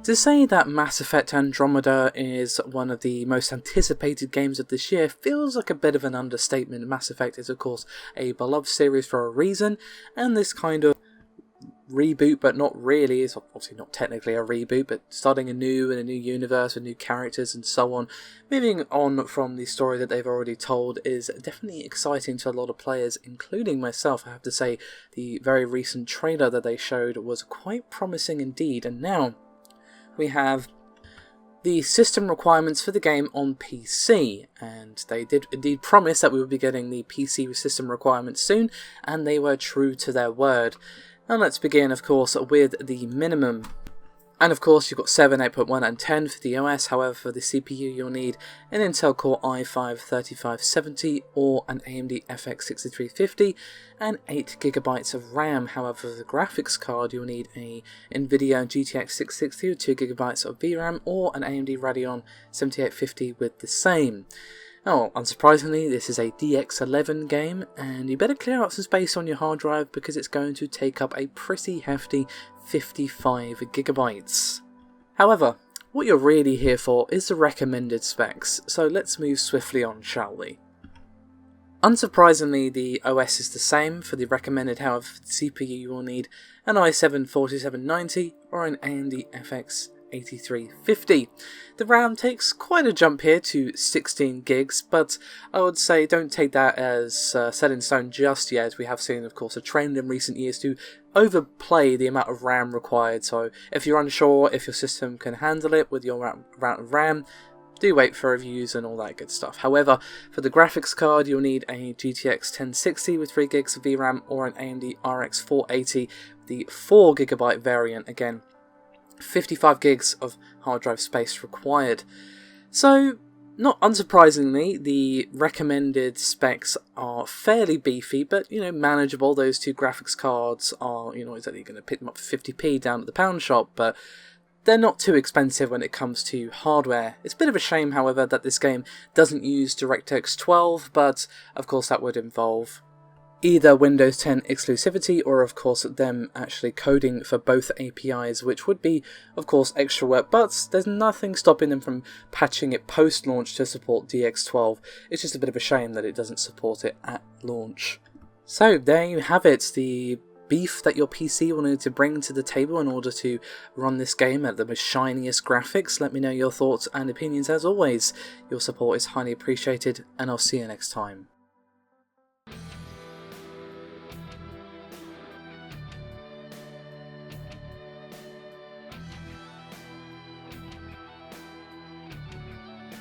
To say that Mass Effect Andromeda is one of the most anticipated games of this year feels like a bit of an understatement. Mass Effect is of course a beloved series for a reason, and this kind of reboot, but not really, it's obviously not technically a reboot, but starting anew in a new universe with new characters and so on, moving on from the story that they've already told, is definitely exciting to a lot of players, including myself. I have to say, the very recent trailer that they showed was quite promising indeed, and now we have the system requirements for the game on PC, and they did indeed promise that we would be getting the PC system requirements soon, and they were true to their word. And let's begin, of course, with the minimum. And of course, you've got 7, 8.1 and 10 for the OS. However, for the CPU, you'll need an Intel Core i5-3570 or an AMD FX 6350 and 8GB of RAM. However, for the graphics card, you'll need a NVIDIA GTX 660 with 2GB of VRAM or an AMD Radeon 7850 with the same. Oh, unsurprisingly, this is a DX11 game, and you better clear out some space on your hard drive because it's going to take up a pretty hefty 55GB. However, what you're really here for is the recommended specs, so let's move swiftly on, shall we? Unsurprisingly, the OS is the same. For the recommended, however, for the CPU you will need an i7-4790 or an AMD FX 8350. The RAM takes quite a jump here to 16 gigs, but I would say don't take that as set in stone just yet. We have seen, of course, a trend in recent years to overplay the amount of RAM required, so if you're unsure if your system can handle it with your amount of RAM, do wait for reviews and all that good stuff. However, for the graphics card, you'll need a GTX 1060 with 3 gigs of VRAM or an AMD RX 480, the 4GB variant. Again, 55 gigs of hard drive space required. So, not unsurprisingly, the recommended specs are fairly beefy, but, manageable. Those two graphics cards are, exactly going to pick them up for 50p down at the pound shop, but they're not too expensive when it comes to hardware. It's a bit of a shame, however, that this game doesn't use DirectX 12, but of course that would involve either Windows 10 exclusivity or of course them actually coding for both APIs, which would be of course extra work, but there's nothing stopping them from patching it post-launch to support DX12. It's just a bit of a shame that it doesn't support it at launch. So there you have it, the beef that your PC will need to bring to the table in order to run this game at the most shiniest graphics. Let me know your thoughts and opinions as always. Your support is highly appreciated, and I'll see you next time.